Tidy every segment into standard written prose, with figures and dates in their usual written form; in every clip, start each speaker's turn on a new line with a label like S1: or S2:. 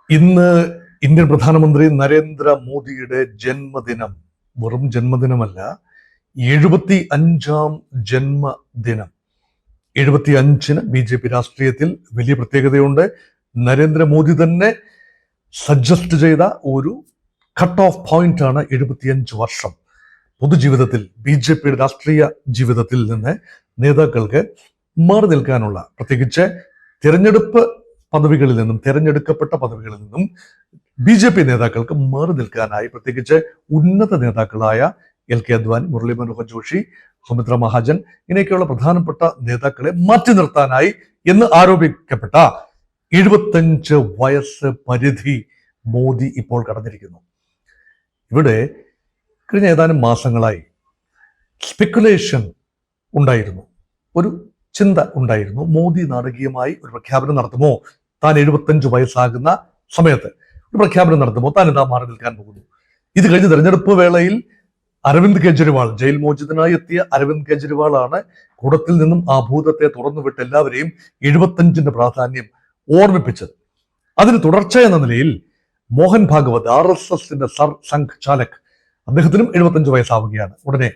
S1: ഇന്ന് ഇന്ത്യൻ പ്രധാനമന്ത്രി നരേന്ദ്രമോദിയുടെ ജന്മദിനം. വെറും ജന്മദിനമല്ല, 75-ാം ജന്മദിനം. 75-ന് BJP രാഷ്ട്രീയത്തിൽ വലിയ പ്രത്യേകതയുണ്ട്. നരേന്ദ്രമോദി തന്നെ സജസ്റ്റ് ചെയ്ത ഒരു കട്ട് ഓഫ് പോയിന്റ് ആണ് 75 വർഷം. പൊതുജീവിതത്തിൽ BJPയുടെ രാഷ്ട്രീയ ജീവിതത്തിൽ നിന്ന് നേതാക്കൾക്ക് മാറി നിൽക്കാനുള്ള, പ്രത്യേകിച്ച് തിരഞ്ഞെടുപ്പ് പദവികളിൽ നിന്നും, തിരഞ്ഞെടുക്കപ്പെട്ട പദവികളിൽ നിന്നും BJP നേതാക്കൾക്ക് മാറി നിൽക്കാനായി, പ്രത്യേകിച്ച് ഉന്നത നേതാക്കളായ LK അദ്വാനി, മുരളി മനോഹർ ജോഷി, സുമിത്ര മഹാജൻ, ഇങ്ങനെയൊക്കെയുള്ള പ്രധാനപ്പെട്ട നേതാക്കളെ മാറ്റി നിർത്താനായി എന്ന് ആരോപിക്കപ്പെട്ട 75 വയസ്സ് പരിധി മോദി ഇപ്പോൾ കടന്നിരിക്കുന്നു. ഇവിടെ കഴിഞ്ഞ ഏതാനും മാസങ്ങളായി സ്പെക്കുലേഷൻ ഉണ്ടായിരുന്നു, ഒരു ചിന്ത ഉണ്ടായിരുന്നു. മോദി നാടകീയമായി ഒരു പ്രഖ്യാപനം നടത്തുമോ? താൻ 75 വയസ്സാകുന്ന സമയത്ത് ഒരു പ്രഖ്യാപനം നടത്തുമോ? താൻ ഇതാ മാറി നിൽക്കാൻ പോകുന്നു. ഇത് കഴിഞ്ഞ് തെരഞ്ഞെടുപ്പ് വേളയിൽ അരവിന്ദ് കെജ്രിവാൾ, ജയിൽ മോചിതനായി എത്തിയ അരവിന്ദ് കെജ്രിവാളാണ് കൂടത്തിൽ നിന്നും ആ ഭൂതത്തെ തുറന്നുവിട്ട് എല്ലാവരെയും 75ന്റെ പ്രാധാന്യം ഓർമ്മിപ്പിച്ചത്. അതിന് തുടർച്ച എന്ന നിലയിൽ മോഹൻ ഭാഗവത്, RSSന്റെ സംഘ് ചാലക്, അദ്ദേഹത്തിനും 75 വയസ്സാവുകയാണ്. ഉടനെ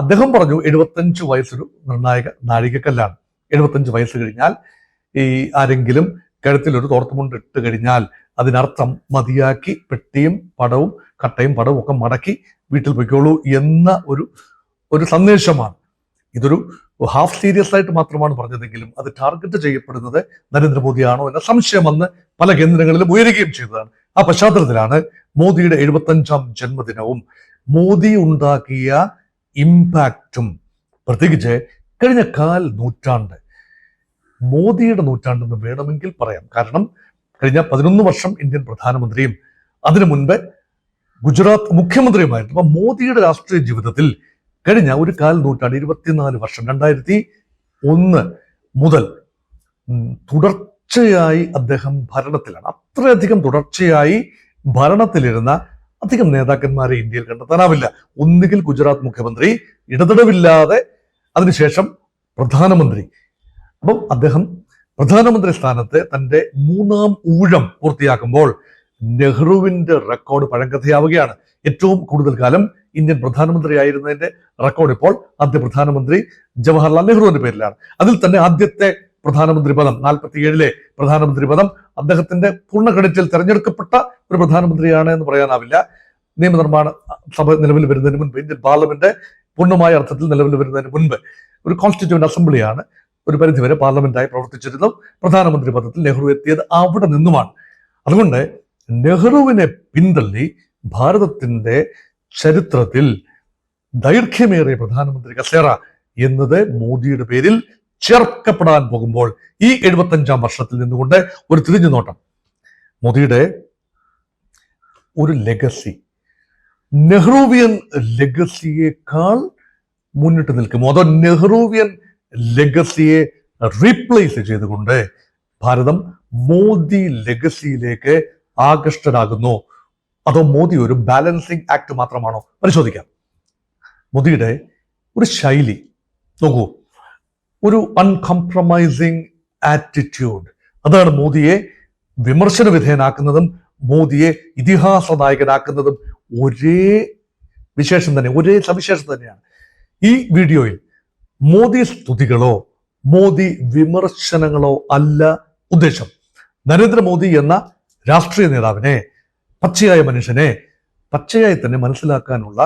S1: അദ്ദേഹം പറഞ്ഞു 75 വയസ്സൊരു നിർണായക നാഴികക്കല്ലാണ്. 75 വയസ്സ് കഴിഞ്ഞാൽ ആരെങ്കിലും കഴുത്തിൽ ഒരു തോർത്തുമുണ്ട് ഇട്ട് കഴിഞ്ഞാൽ അതിനർത്ഥം മതിയാക്കി, പെട്ടിയും പടവും കട്ടയും പടവും ഒക്കെ മടക്കി വീട്ടിൽ പൊയ്ക്കോളൂ എന്ന ഒരു സന്ദേശമാണ്. ഇതൊരു ഹാഫ് സീരിയസ് ആയിട്ട് മാത്രമാണ് പറഞ്ഞതെങ്കിലും അത് ടാർഗറ്റ് ചെയ്യപ്പെടുന്നത് നരേന്ദ്രമോദിയാണോ എന്ന സംശയം വന്ന് പല കേന്ദ്രങ്ങളിലും ഉയരുകയും ചെയ്തതാണ്. ആ പശ്ചാത്തലത്തിലാണ് മോദിയുടെ 75-ാം ജന്മദിനവും മോദി ഉണ്ടാക്കിയ ഇമ്പാക്റ്റും, പ്രത്യേകിച്ച് കഴിഞ്ഞ നൂറ്റാണ്ട് മോദിയുടെ നൂറ്റാണ്ടെന്ന് വേണമെങ്കിൽ പറയാം. കാരണം കഴിഞ്ഞ 11 വർഷം ഇന്ത്യൻ പ്രധാനമന്ത്രിയും അതിനു മുൻപ് ഗുജറാത്ത് മുഖ്യമന്ത്രിയുമായിരുന്നു. അപ്പൊ മോദിയുടെ രാഷ്ട്രീയ ജീവിതത്തിൽ കഴിഞ്ഞ ഒരു നൂറ്റാണ്ട്, 24 വർഷം, 2001 മുതൽ തുടർച്ചയായി അദ്ദേഹം ഭരണത്തിലാണ്. അത്രയധികം തുടർച്ചയായി ഭരണത്തിലിരുന്ന അധികം നേതാക്കന്മാരെ ഇന്ത്യയിൽ കണ്ടെത്താനാവില്ല. ഒന്നുകിൽ ഗുജറാത്ത് മുഖ്യമന്ത്രി, ഇടതടവില്ലാതെ അതിനുശേഷം പ്രധാനമന്ത്രി. അപ്പം അദ്ദേഹം പ്രധാനമന്ത്രി സ്ഥാനത്ത് തന്റെ 3-ാം ഊഴം പൂർത്തിയാക്കുമ്പോൾ നെഹ്റുവിന്റെ റെക്കോർഡ് പഴങ്കഥയാവുകയാണ്. ഏറ്റവും കൂടുതൽ കാലം ഇന്ത്യൻ പ്രധാനമന്ത്രി ആയിരുന്നതിന്റെ റെക്കോർഡ് ഇപ്പോൾ ആദ്യ പ്രധാനമന്ത്രി ജവഹർലാൽ നെഹ്റുവിന്റെ പേരിലാണ്. അതിൽ തന്നെ ആദ്യത്തെ പ്രധാനമന്ത്രി പദം, 47-ലെ പ്രധാനമന്ത്രി പദം അദ്ദേഹത്തിന്റെ പൂർണ്ണ ക്രെഡിറ്റിൽ തെരഞ്ഞെടുക്കപ്പെട്ട ഒരു പ്രധാനമന്ത്രിയാണ് എന്ന് പറയാനാവില്ല. നിയമനിർമ്മാണ സഭ നിലവിൽ വരുന്നതിന് മുൻപ്, ഇന്ത്യൻ പാർലമെന്റ് പൂർണ്ണമായ അർത്ഥത്തിൽ നിലവിൽ വരുന്നതിന് മുൻപ് ഒരു കോൺസ്റ്റിറ്റ്യൂവന്റ് അസംബ്ലിയാണ് ഒരു പരിധിവരെ പാർലമെന്റായി പ്രവർത്തിച്ചിരുന്നു. പ്രധാനമന്ത്രി പദത്തിൽ നെഹ്റു എത്തിയത് അവിടെ നിന്നുമാണ്. അതുകൊണ്ട് നെഹ്റുവിനെ പിന്തള്ളി ഭാരതത്തിന്റെ ചരിത്രത്തിൽ ദൈർഘ്യമേറിയ പ്രധാനമന്ത്രി കസേര എന്നത് മോദിയുടെ പേരിൽ ചേർക്കപ്പെടാൻ പോകുമ്പോൾ ഈ 75-ാം വർഷത്തിൽ നിന്നുകൊണ്ട് ഒരു തിരിഞ്ഞു നോട്ടം, മോദിയുടെ ഒരു ലെഗസി നെഹ്റുവിയൻ ലെഗസിയേക്കാൾ മുന്നിട്ട് നിൽക്കുമോ, അതോ നെഹ്റുവിയൻ ലെഗസിയെ റീപ്ലേസ് ചെയ്തുകൊണ്ട് ഭാരതം മോദി ലെഗസിയിലേക്ക് ആകൃഷ്ടരാകുന്നു, അതോ മോദി ഒരു ബാലൻസിങ് ആക്ട് മാത്രമാണോ? പരിശോധിക്കാം. മോദിയുടെ ഒരു ശൈലി നോക്കൂ, ഒരു അൺകംപ്രമൈസിങ് ആറ്റിറ്റ്യൂഡ്, അതാണ് മോദിയെ വിമർശന വിധേയനാക്കുന്നതും മോദിയെ ഇതിഹാസ നായകനാക്കുന്നതും. ഒരേ വിശേഷം തന്നെ, ഒരേ സവിശേഷത തന്നെയാണ്. ഈ വീഡിയോയിൽ മോദി സ്തുതികളോ മോദി വിമർശനങ്ങളോ അല്ല ഉദ്ദേശം. നരേന്ദ്രമോദി എന്ന രാഷ്ട്രീയ നേതാവിനെ, പച്ചയായ മനുഷ്യനെ പച്ചയായി തന്നെ മനസ്സിലാക്കാനുള്ള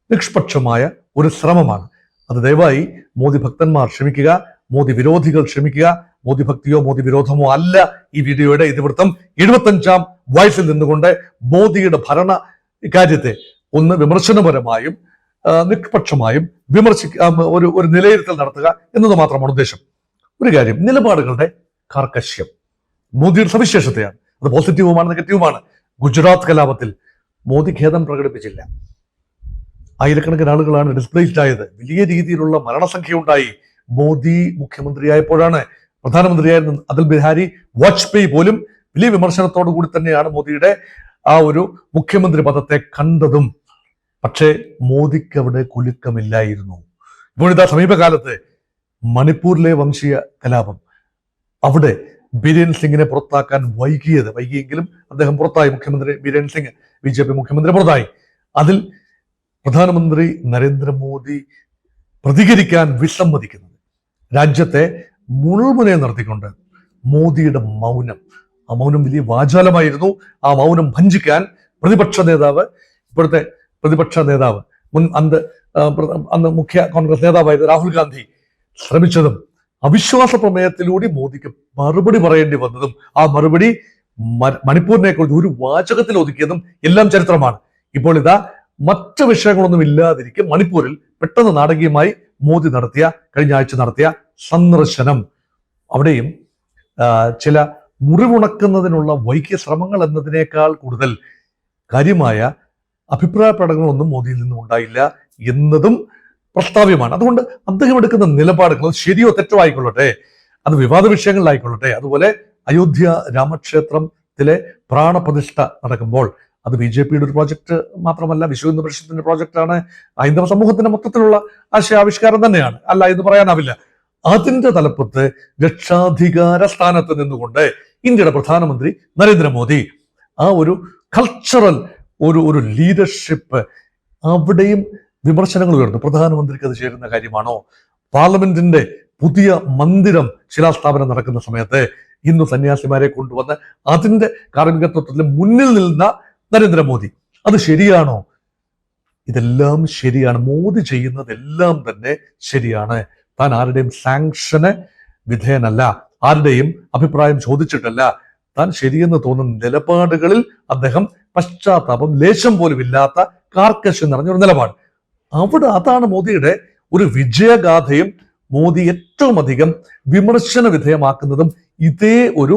S1: നിഷ്പക്ഷമായ ഒരു ശ്രമമാണ്. അത് ദയവായി മോദി ഭക്തന്മാർ ക്ഷമിക്കുക, മോദി വിരോധികൾ ക്ഷമിക്കുക. മോദി ഭക്തിയോ മോദി വിരോധമോ അല്ല ഈ വീഡിയോയുടെ ഇതിവൃത്തം. 75-ാം വയസ്സിൽ നിന്നുകൊണ്ട് മോദിയുടെ ഭരണ കാര്യത്തെ ഒന്ന് വിമർശനപരമായും നിഷ്പക്ഷമായും ഒരു നിലയിരുത്തൽ നടത്തുക എന്നത് മാത്രമാണ് ഉദ്ദേശം. ഒരു കാര്യം, നിലപാടുകളുടെ കാർക്കശ്യം മോദിയുടെ സവിശേഷതയാണ്. അത് പോസിറ്റീവുമാണ്, നെഗറ്റീവുമാണ്. ഗുജറാത്ത് കലാപത്തിൽ മോദി ഖേദം പ്രകടിപ്പിച്ചില്ല. ആയിരക്കണക്കിന് ആളുകളാണ് ഡിസ്പ്ലേസ്ഡ് ആയത്. വലിയ രീതിയിലുള്ള മരണസംഖ്യ ഉണ്ടായി. മോദി മുഖ്യമന്ത്രിയായപ്പോഴാണ്. പ്രധാനമന്ത്രിയായിരുന്ന അടൽ ബിഹാരി വാജ്പേയി പോലും വലിയ വിമർശനത്തോടു കൂടി തന്നെയാണ് മോദിയുടെ ആ ഒരു മുഖ്യമന്ത്രി പദത്തെ കണ്ടതും. പക്ഷേ മോദിക്ക് അവിടെ കുലുക്കമില്ലായിരുന്നു. ഇപ്പോഴിതാ സമീപകാലത്ത് മണിപ്പൂരിലെ വംശീയ കലാപം, അവിടെ ബിരേൻ സിംഗിനെ പുറത്താക്കാൻ വൈകിയെങ്കിലും അദ്ദേഹം പുറത്തായി. മുഖ്യമന്ത്രി ബിരേൻ സിംഗ് BJP മുഖ്യമന്ത്രി പുറത്തായി. അതിൽ പ്രധാനമന്ത്രി നരേന്ദ്രമോദി പ്രതികരിക്കാൻ വിസമ്മതിക്കുന്നത്, രാജ്യത്തെ മുൾമുനയെ നിർത്തിക്കൊണ്ട് മോദിയുടെ മൗനം, ആ മൗനം വലിയ വാചാലമായിരുന്നു. ആ മൗനം ഭഞ്ജിക്കാൻ ഇപ്പോഴത്തെ പ്രതിപക്ഷ നേതാവ്, അന്ന് മുഖ്യ കോൺഗ്രസ് നേതാവായിരുന്ന രാഹുൽ ഗാന്ധി ശ്രമിച്ചതും അവിശ്വാസ പ്രമേയത്തിലൂടെ മോദിക്ക് മറുപടി പറയേണ്ടി വന്നതും ആ മറുപടി മണിപ്പൂരിനെ കുറിച്ച് ഒരു വാചകത്തിൽ ഒതുക്കിയതും എല്ലാം ചരിത്രമാണ്. ഇപ്പോൾ ഇതാ മറ്റു വിഷയങ്ങളൊന്നും ഇല്ലാതിരിക്കും മണിപ്പൂരിൽ പെട്ടെന്ന് നാടകീയമായി മോദി കഴിഞ്ഞ ആഴ്ച നടത്തിയ സന്ദർശനം. അവിടെയും ചില മുറിവുണക്കുന്നതിനുള്ള വൈകിയ ശ്രമങ്ങൾ എന്നതിനേക്കാൾ കൂടുതൽ കാര്യമായ അഭിപ്രായ പ്രകടനങ്ങളൊന്നും മോദിയിൽ നിന്നും ഉണ്ടായില്ല എന്നതും പ്രസ്താവ്യമാണ്. അതുകൊണ്ട് അദ്ദേഹം എടുക്കുന്ന നിലപാടുകൾ ശരിയോ തെറ്റോ ആയിക്കൊള്ളട്ടെ, അത് വിവാദ വിഷയങ്ങളിലായിക്കൊള്ളട്ടെ, അതുപോലെ അയോധ്യ രാമക്ഷേത്രത്തിലെ പ്രാണപ്രതിഷ്ഠ നടക്കുമ്പോൾ അത് BJPയുടെ ഒരു പ്രോജക്റ്റ് മാത്രമല്ല, വിശ്വ ഹിന്ദു പരിഷത്തിന്റെ പ്രോജക്റ്റാണ്, ഹൈന്ദവ സമൂഹത്തിന്റെ മൊത്തത്തിലുള്ള ആശയാവിഷ്കാരം തന്നെയാണ്, അല്ല എന്ന് പറയാനാവില്ല. അതിന്റെ തലപ്പത്ത് രക്ഷാധികാര സ്ഥാനത്ത് നിന്നുകൊണ്ട് ഇന്ത്യയുടെ പ്രധാനമന്ത്രി നരേന്ദ്രമോദി ആ ഒരു കൾച്ചറൽ ഒരു ലീഡർഷിപ്പ്, അവിടെയും വിമർശനങ്ങൾ ഉയർന്നു. പ്രധാനമന്ത്രിക്ക് അത് ചേരുന്ന കാര്യമാണോ? പാർലമെന്റിന്റെ പുതിയ മന്ദിരം ശിലാസ്ഥാപനം നടക്കുന്ന സമയത്ത് ഹിന്ദു സന്യാസിമാരെ കൊണ്ടുവന്ന് അതിന്റെ കാർമ്മികത്വത്തിൽ മുന്നിൽ നിന്ന നരേന്ദ്രമോദി, അത് ശരിയാണോ? ഇതെല്ലാം ശരിയാണ്. മോദി ചെയ്യുന്നതെല്ലാം തന്നെ ശരിയാണ്. താൻ ആരുടെയും സാങ്ഷന് വിധേയനല്ല, ആരുടെയും അഭിപ്രായം ചോദിച്ചിട്ടല്ല. താൻ ശരിയെന്ന് തോന്നുന്ന നിലപാടുകളിൽ അദ്ദേഹം പശ്ചാത്താപം ലേശം പോലും ഇല്ലാത്ത കാർക്കശ്യം നിറഞ്ഞൊരു നിലപാട്. അതാണ് മോദിയുടെ ഒരു വിജയഗാഥയും മോദി ഏറ്റവും അധികം വിമർശന വിധേയമാക്കുന്നതും ഇതേ ഒരു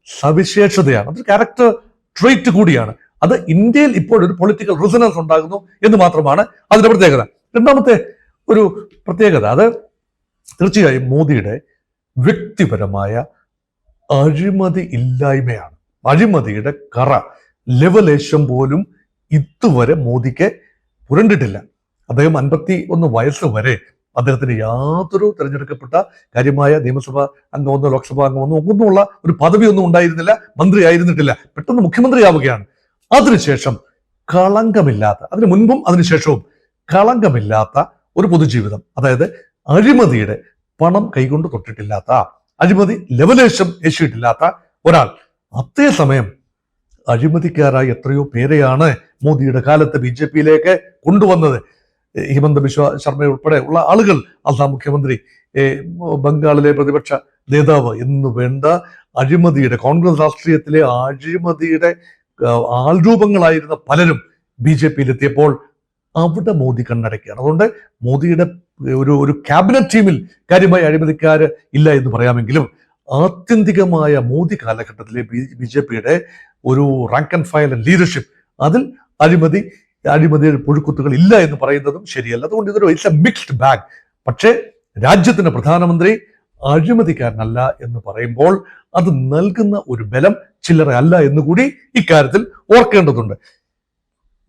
S1: സവിശേഷതയാണ്. അതൊരു ക്യാരക്ടർ ട്രേറ്റ് കൂടിയാണ്. അത് ഇന്ത്യയിൽ ഇപ്പോൾ ഒരു പൊളിറ്റിക്കൽ റിസണൻസ് ഉണ്ടാകുന്നു എന്ന് മാത്രമാണ് അതിന്റെ പ്രത്യേകത. രണ്ടാമത്തെ ഒരു പ്രത്യേകത, അത് തീർച്ചയായും മോദിയുടെ വ്യക്തിപരമായ അഴിമതി ഇല്ലായ്മയാണ്. അഴിമതിയുടെ കറ ലെവലേശം പോലും ഇതുവരെ മോദിക്ക് പുരണ്ടിട്ടില്ല. അദ്ദേഹം 51 വയസ്സ് വരെ അദ്ദേഹത്തിന് യാതൊരു തിരഞ്ഞെടുക്കപ്പെട്ട കാര്യമായ നിയമസഭാ അംഗമൊന്നോ ലോക്സഭാ അംഗമൊന്നോ ഒന്നുമുള്ള ഒരു പദവിയൊന്നും ഉണ്ടായിരുന്നില്ല, മന്ത്രി ആയിരുന്നിട്ടില്ല. പെട്ടെന്ന് മുഖ്യമന്ത്രിയാവുകയാണ്. അതിനുശേഷം കളങ്കമില്ലാത്ത, അതിനു മുൻപും അതിനുശേഷവും കളങ്കമില്ലാത്ത ഒരു പൊതുജീവിതം, അതായത് അഴിമതിയുടെ പണം കൈകൊണ്ട് തൊട്ടിട്ടില്ലാത്ത, അഴിമതി ലെവലേശം ഏശിയിട്ടില്ലാത്ത ഒരാൾ. അതേസമയം അഴിമതിക്കാരായി എത്രയോ പേരെയാണ് മോദിയുടെ കാലത്ത് BJPയിലേക്ക് കൊണ്ടുവന്നത്. ഹിമന്ത ബിശ്വ ശർമ്മ ഉൾപ്പെടെ ഉള്ള ആളുകൾ, അസാം മുഖ്യമന്ത്രി, ബംഗാളിലെ പ്രതിപക്ഷ നേതാവ് എന്ന് വേണ്ട അഴിമതിയുടെ, കോൺഗ്രസ് രാഷ്ട്രീയത്തിലെ അഴിമതിയുടെ ആൾരൂപങ്ങളായിരുന്ന പലരും BJPയിലെത്തിയപ്പോൾ അവിടെ മോദി കണ്ണടക്കുകയാണ്. അതുകൊണ്ട് മോദിയുടെ ഒരു ക്യാബിനറ്റ് ടീമിൽ കാര്യമായ അഴിമതിക്കാര് ഇല്ല എന്ന് പറയാമെങ്കിലും ആത്യന്തികമായ മോദി കാലഘട്ടത്തിലെ BJPയുടെ ഒരു റാങ്ക് ആൻഡ് ഫയൽ ലീഡർഷിപ്പ്, അതിൽ അഴിമതിയുടെ പുഴുക്കുത്തുകൾ ഇല്ല എന്ന് പറയുന്നതും ശരിയല്ല. അതുകൊണ്ട് ഇതൊരു ഇറ്റ്സ് എ മിക്സ്ഡ് ബാഗ്. പക്ഷേ രാജ്യത്തിന്റെ പ്രധാനമന്ത്രി അഴിമതിക്കാരനല്ല എന്ന് പറയുമ്പോൾ അത് നൽകുന്ന ഒരു ബലം ചില്ലറ അല്ല എന്നുകൂടി ഇക്കാര്യത്തിൽ ഓർക്കേണ്ടതുണ്ട്.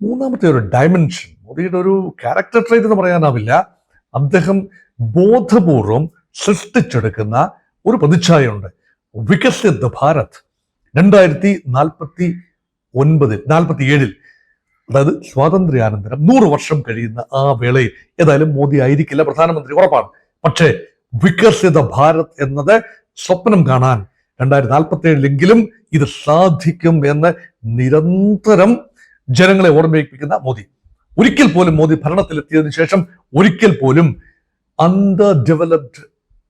S1: മൂന്നാമത്തെ ഒരു ഡയമെൻഷൻ, മോദിയുടെ ഒരു ക്യാരക്ടർ ട്രേറ്റ് എന്ന് പറയാനാവില്ല, അദ്ദേഹം ബോധപൂർവം സൃഷ്ടിച്ചെടുക്കുന്ന ഒരു പ്രതിച്ഛായയുണ്ട്. വികസിത് ഭാരത് 2047, അതായത് സ്വാതന്ത്ര്യാനന്തരം 100 വർഷം കഴിയുന്ന ആ വേളയിൽ ഏതായാലും മോദി ആയിരിക്കില്ല പ്രധാനമന്ത്രി, ഉറപ്പാണ്. പക്ഷേ വികസിത ഭാരത് എന്നത് സ്വപ്നം കാണാൻ 2047 ഇത് സാധിക്കും എന്ന് നിരന്തരം ജനങ്ങളെ ഓർമ്മിപ്പിക്കുന്ന മോദി, ഒരിക്കൽ പോലും മോദി ഭരണത്തിലെത്തിയതിനു ശേഷം ഒരിക്കൽ പോലും അണ്ടർ ഡെവലപ്ഡ്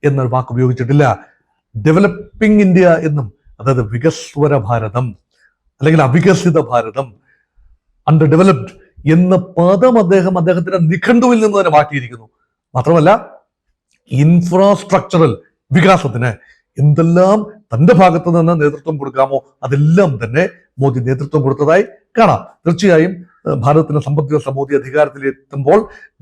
S1: എന്നൊരു വാക്ക് ഉപയോഗിച്ചിട്ടില്ല. ഡെവലപ്പിംഗ് ഇന്ത്യ എന്നും, അതായത് വികസ്വര ഭാരതം അല്ലെങ്കിൽ അവികസിത ഭാരതം, അണ്ടർ ഡെവലപ്ഡ് എന്ന പദം അദ്ദേഹത്തിന്റെ നിഘണ്ടുവിൽ നിന്ന് തന്നെ മാറ്റിയിരിക്കുന്നു. മാത്രമല്ല ഇൻഫ്രാസ്ട്രക്ചറൽ വികാസത്തിന് എന്തെല്ലാം തന്റെ ഭാഗത്ത് നിന്ന് നേതൃത്വം കൊടുക്കാമോ അതെല്ലാം തന്നെ മോദി നേതൃത്വം കൊടുത്തതായി കാണാം. തീർച്ചയായും ഭാരതത്തിന്റെ സമ്പദ് വ്യവസ്ഥ മോദി അധികാരത്തിലെത്തുമ്പോൾ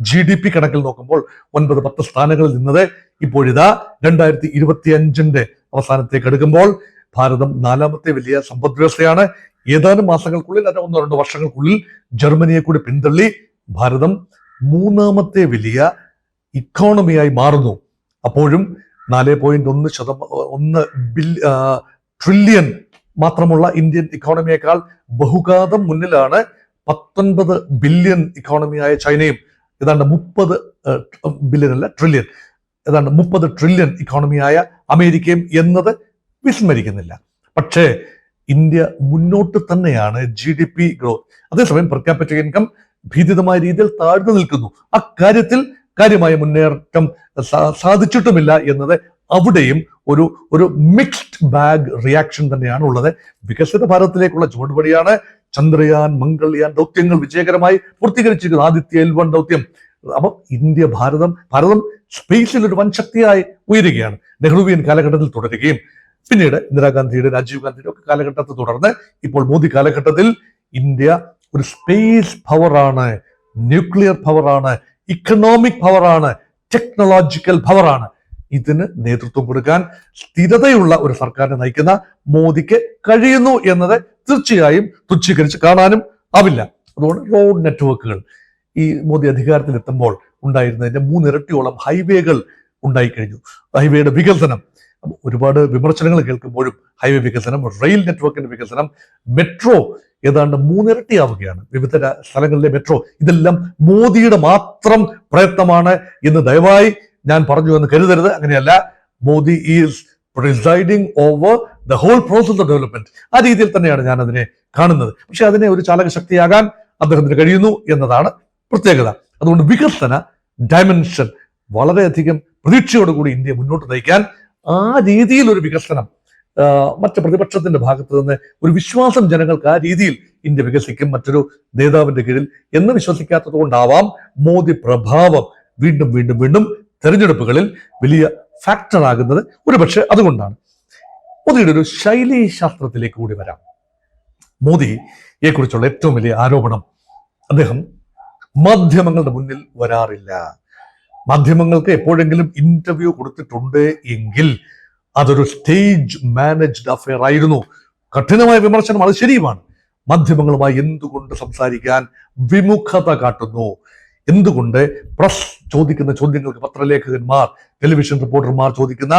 S1: GDP കണക്കിൽ നോക്കുമ്പോൾ 9-10 സ്ഥാനങ്ങളിൽ നിന്നത് ഇപ്പോഴിതാ 2025 അവസാനത്തേക്ക് എടുക്കുമ്പോൾ ഭാരതം 4ാമത്തെ വലിയ സമ്പദ് വ്യവസ്ഥയാണ്. ഏതാനും മാസങ്ങൾക്കുള്ളിൽ, അല്ല 1-2 വർഷങ്ങൾക്കുള്ളിൽ ജർമ്മനിയെ കൂടി പിന്തള്ളി ഭാരതം 3ാമത്തെ വലിയ ഇക്കോണമിയായി മാറുന്നു. അപ്പോഴും 4.1 ട്രില്യൺ മാത്രമുള്ള ഇന്ത്യൻ ഇക്കോണമിയേക്കാൾ ബഹുഘാതം മുന്നിലാണ് 19 ബില്യൺ ഇക്കോണമിയായ ചൈനയും, ഏതാണ്ട് 30 ബില്യൺ അല്ല ട്രില്യൺ, ഏതാണ്ട് 30 ട്രില്യൺ ഇക്കോണമിയായ അമേരിക്കയും എന്നത് വിസ്മരിക്കുന്നില്ല. പക്ഷേ ഇന്ത്യ മുന്നോട്ട് തന്നെയാണ് GDP ഗ്രോത്ത്. അതേസമയം പെർ ക്യാപിറ്റ ഇൻകം ഭീതിതമായ രീതിയിൽ താഴ്ന്നു നിൽക്കുന്നു. അക്കാര്യത്തിൽ കാര്യമായ മുന്നേറ്റം സാധിച്ചിട്ടുമില്ല എന്നത് അവിടെയും ഒരു മിക്സ്ഡ് ബാഗ് റിയാക്ഷൻ തന്നെയാണ് ഉള്ളത്. വികസിത ഭാരതത്തിലേക്കുള്ള ചുവടുപടിയാണ് ചന്ദ്രയാൻ, മംഗൾയാൻ ദൗത്യങ്ങൾ വിജയകരമായി പൂർത്തീകരിച്ചിരിക്കുന്നത്. ആദിത്യ L1 ദൗത്യം. അപ്പം ഭാരതം സ്പേസിൽ ഒരു വൻ ശക്തിയായി ഉയരുകയാണ്. നെഹ്റുവിയൻ കാലഘട്ടത്തിൽ തുടരുകയും പിന്നീട് ഇന്ദിരാഗാന്ധിയുടെ, രാജീവ് ഗാന്ധിയുടെ ഒക്കെ കാലഘട്ടത്തിൽ തുടർന്ന് ഇപ്പോൾ മോദി കാലഘട്ടത്തിൽ ഇന്ത്യ ഒരു സ്പേസ് പവറാണ്, ന്യൂക്ലിയർ പവറാണ്, ഇക്കണോമിക് പവറാണ്, ടെക്നോളജിക്കൽ പവറാണ്. ഇതിന് നേതൃത്വം കൊടുക്കാൻ സ്ഥിരതയുള്ള ഒരു സർക്കാരിനെ നയിക്കുന്ന മോദിക്ക് കഴിയുന്നു എന്നത് തീർച്ചയായും തുച്ഛീകരിച്ച് കാണാനും ആവില്ല. അതുകൊണ്ട് റോഡ് നെറ്റ്വർക്കുകൾ ഈ മോദി അധികാരത്തിൽ എത്തുമ്പോൾ ഉണ്ടായിരുന്നതിന്റെ 3 ഇരട്ടിയോളം ഹൈവേകൾ ഉണ്ടായിക്കഴിഞ്ഞു. ഹൈവേയുടെ വികസനം, ഒരുപാട് വിമർശനങ്ങൾ കേൾക്കുമ്പോഴും ഹൈവേ വികസനം, റെയിൽ നെറ്റ്വർക്കിന്റെ വികസനം, മെട്രോ ഏതാണ്ട് 3 ഇരട്ടിയാവുകയാണ്. വിവിധ സ്ഥലങ്ങളിലെ മെട്രോ, ഇതെല്ലാം മോദിയുടെ മാത്രം പ്രയത്നമാണ് എന്ന് ദയവായി ഞാൻ പറഞ്ഞു എന്ന് കരുതരുത്. അങ്ങനെയല്ല. Modi is presiding over the whole process of development. ആ രീതിയിൽ തന്നെയാണ് ഞാൻ അതിനെ കാണുന്നത്. പക്ഷെ അതിനെ ഒരു ചാലക ശക്തിയാകാൻ അദ്ദേഹത്തിന് കഴിയുന്നു എന്നതാണ് പ്രത്യേകത. അതുകൊണ്ട് വികസന ഡയമെൻഷൻ വളരെയധികം പ്രതീക്ഷയോടുകൂടി ഇന്ത്യ മുന്നോട്ട് നയിക്കാൻ, ആ രീതിയിൽ ഒരു വികസനം മറ്റ് പ്രതിപക്ഷത്തിന്റെ ഭാഗത്ത് നിന്ന് ഒരു വിശ്വാസം ജനങ്ങൾക്ക് ആ രീതിയിൽ ഇന്ത്യ വികസിക്കും മറ്റൊരു നേതാവിന്റെ കീഴിൽ എന്ന് വിശ്വസിക്കാത്തത് കൊണ്ടാവാം മോദി പ്രഭാവം വീണ്ടും വീണ്ടും വീണ്ടും തെരഞ്ഞെടുപ്പുകളിൽ വലിയ ഫാക്ടർ ആകുന്നത്. അതുകൊണ്ടാണ്. മോദിയുടെ ഒരു ശൈലി ശാസ്ത്രത്തിലേക്ക് കൂടി വരാം. മോദിയെ കുറിച്ചുള്ള ഏറ്റവും വലിയ ആരോപണം, അദ്ദേഹം മാധ്യമങ്ങളുടെ മുന്നിൽ വരാറില്ല. മാധ്യമങ്ങൾക്ക് എപ്പോഴെങ്കിലും ഇന്റർവ്യൂ കൊടുത്തിട്ടുണ്ട് എങ്കിൽ അതൊരു സ്റ്റേജ് മാനേജ്ഡ് അഫെയർ ആയിരുന്നു. കഠിനമായ വിമർശനം, അത് ശരിയുമാണ്. മാധ്യമങ്ങളുമായി എന്തുകൊണ്ട് സംസാരിക്കാൻ വിമുഖത കാട്ടുന്നു? എന്തുകൊണ്ട് പ്രസ് ചോദിക്കുന്ന ചോദ്യങ്ങൾക്ക് പത്രലേഖകന്മാർ, ടെലിവിഷൻ റിപ്പോർട്ടർമാർ ചോദിക്കുന്ന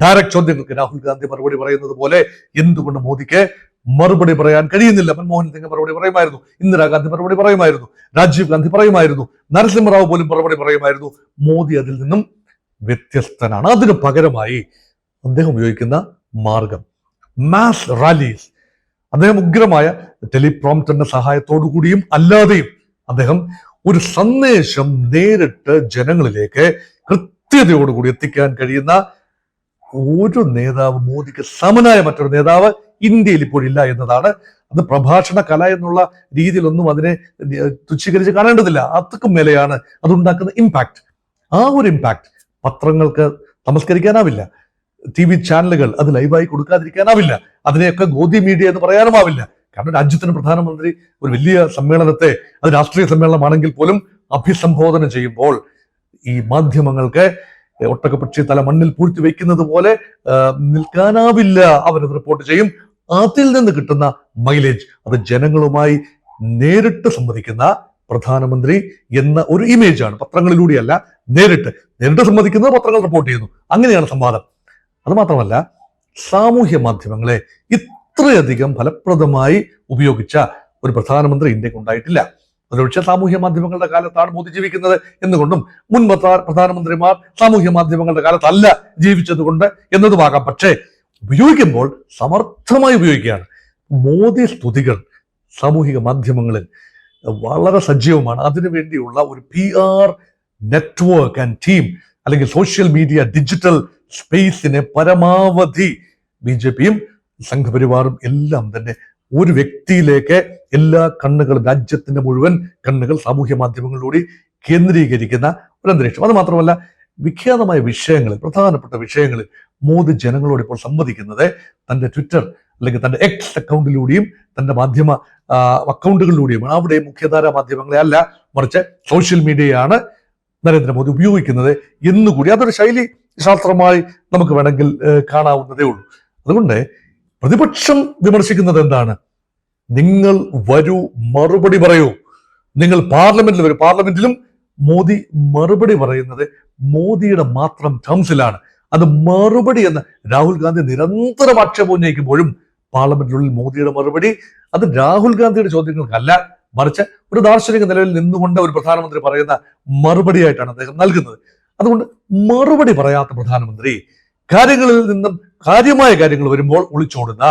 S1: ഡയറക്റ്റ് ചോദ്യങ്ങൾക്ക് രാഹുൽ ഗാന്ധി മറുപടി പറയുന്നത് പോലെ എന്തുകൊണ്ട് മോദിക്ക് മറുപടി പറയാൻ കഴിയുന്നില്ല? മൻമോഹൻ സിംഗ് മറുപടി പറയുമായിരുന്നു, ഇന്ദിരാഗാന്ധി മറുപടി പറയുമായിരുന്നു, രാജീവ് ഗാന്ധി പറയുമായിരുന്നു, നരസിംഹറാവു പോലും മറുപടി പറയുമായിരുന്നു. മോദി അതിൽ നിന്നും വ്യത്യസ്തനാണ്. അതിനു പകരമായി അദ്ദേഹം ഉപയോഗിക്കുന്ന മാർഗം മാസ് റാലീസ്. അദ്ദേഹം ഉഗ്രമായ ടെലിപ്രോംപ്റ്ററിന്റെ സഹായത്തോടു കൂടിയും അല്ലാതെയും അദ്ദേഹം ഒരു സന്ദേശം നേരിട്ട് ജനങ്ങളിലേക്ക് കൃത്യതയോടുകൂടി എത്തിക്കാൻ കഴിയുന്ന ഒരു നേതാവ്, മോദിക്ക് സമനായ മറ്റൊരു നേതാവ് ഇന്ത്യയിൽ ഇപ്പോഴില്ല എന്നതാണ്. അത് പ്രഭാഷണ കല എന്നുള്ള രീതിയിലൊന്നും അതിനെ തുച്ഛീകരിച്ച് കാണേണ്ടതില്ല. അത്രക്കും മേലെയാണ് അതുണ്ടാക്കുന്ന ഇമ്പാക്ട്. ആ ഒരു ഇമ്പാക്ട് പത്രങ്ങൾക്ക് നമസ്കരിക്കാനാവില്ല, TV ചാനലുകൾ അത് ലൈവായി കൊടുക്കാതിരിക്കാനാവില്ല, അതിനെയൊക്കെ ഗോദി മീഡിയ എന്ന് പറയാനുമാവില്ല. കാരണം രാജ്യത്തിന് പ്രധാനമന്ത്രി ഒരു വലിയ സമ്മേളനത്തെ, അത് രാഷ്ട്രീയ സമ്മേളനമാണെങ്കിൽ പോലും അഭിസംബോധന ചെയ്യുമ്പോൾ ഈ മാധ്യമങ്ങൾക്ക് ഒട്ടകപ്പക്ഷി തല മണ്ണിൽ പൂഴ്ത്തി വയ്ക്കുന്നത് പോലെ നിൽക്കാനാവില്ല. അവരത് റിപ്പോർട്ട് ചെയ്യും. അതിൽ നിന്ന് കിട്ടുന്ന മൈലേജ്, അത് ജനങ്ങളുമായി നേരിട്ട് സംവദിക്കുന്ന പ്രധാനമന്ത്രി എന്ന ഒരു ഇമേജാണ്. പത്രങ്ങളിലൂടെയല്ല, നേരിട്ട് സംവദിക്കുന്നത്, പത്രങ്ങൾ റിപ്പോർട്ട് ചെയ്യുന്നു. അങ്ങനെയാണ് സംവാദം. അത് മാത്രമല്ല, സാമൂഹ്യ മാധ്യമങ്ങളെ ഇത്രയധികം ഫലപ്രദമായി ഉപയോഗിച്ച ഒരു പ്രധാനമന്ത്രി ഇന്ത്യക്ക് ഉണ്ടായിട്ടില്ല. ഒരുപക്ഷെ സാമൂഹ്യ മാധ്യമങ്ങളുടെ കാലത്താണ് മോദി ജീവിക്കുന്നത് എന്നുകൊണ്ടും മുൻ പ്രധാനമന്ത്രിമാർ സാമൂഹ്യ മാധ്യമങ്ങളുടെ കാലത്തല്ല ജീവിച്ചത് കൊണ്ട് എന്നതുമാകാം. പക്ഷേ ഉപയോഗിക്കുമ്പോൾ സമർത്ഥമായി ഉപയോഗിക്കുകയാണ്. മോദി സ്തുതികൾ സാമൂഹിക മാധ്യമങ്ങളിൽ വളരെ സജീവമാണ്. അതിനുവേണ്ടിയുള്ള ഒരു PR നെറ്റ്വർക്ക് ആൻഡ് ടീം, അല്ലെങ്കിൽ സോഷ്യൽ മീഡിയ ഡിജിറ്റൽ സ്പേസിനെ പരമാവധി BJPയും സംഘപരിവാറും എല്ലാം തന്നെ ഒരു വ്യക്തിയിലേക്ക് എല്ലാ കണ്ണുകളും, രാജ്യത്തിന്റെ മുഴുവൻ കണ്ണുകൾ സാമൂഹ്യ മാധ്യമങ്ങളിലൂടെ കേന്ദ്രീകരിക്കുന്ന ഒരു അന്തരീക്ഷം. അത് മാത്രമല്ല, വിഖ്യാതമായ വിഷയങ്ങളിൽ, പ്രധാനപ്പെട്ട വിഷയങ്ങളിൽ മോദി ജനങ്ങളോട് ഇപ്പോൾ സംവദിക്കുന്നത് തന്റെ ട്വിറ്റർ അല്ലെങ്കിൽ തന്റെ X അക്കൗണ്ടിലൂടെയും തന്റെ മാധ്യമ അക്കൗണ്ടുകളിലൂടെയുമാണ്. അവിടെ മുഖ്യധാര മാധ്യമങ്ങളെ അല്ല, മറിച്ച് സോഷ്യൽ മീഡിയയാണ് നരേന്ദ്രമോദി ഉപയോഗിക്കുന്നത് എന്നുകൂടി അതൊരു ശൈലി ശാസ്ത്രമായി നമുക്ക് വേണമെങ്കിൽ കാണാവുന്നതേ ഉള്ളൂ. അതുകൊണ്ട് പ്രതിപക്ഷം വിമർശിക്കുന്നത് എന്താണ്? നിങ്ങൾ വരൂ, മറുപടി പറയൂ. നിങ്ങൾ പാർലമെന്റിൽ വരും. പാർലമെന്റിലും മോദി മറുപടി പറയുന്നത് മോദിയുടെ മാത്രം ടേംസിലാണ്. അത് മറുപടി എന്ന് രാഹുൽ ഗാന്ധി നിരന്തരം ആക്ഷേപം ഉന്നയിക്കുമ്പോഴും പാർലമെന്റിനുള്ളിൽ മോദിയുടെ മറുപടി അത് രാഹുൽ ഗാന്ധിയുടെ ചോദ്യങ്ങൾക്കല്ല, മറിച്ച് ഒരു ദാർശനിക നിലയിൽ നിന്നുകൊണ്ട് ഒരു പ്രധാനമന്ത്രി പറയുന്ന മറുപടിയായിട്ടാണ് അദ്ദേഹം നൽകുന്നത്. അതുകൊണ്ട് മറുപടി പറയാത്ത പ്രധാനമന്ത്രി, കാര്യങ്ങളിൽ നിന്നും കാര്യമായ കാര്യങ്ങൾ വരുമ്പോൾ ഒളിച്ചോടുന്ന,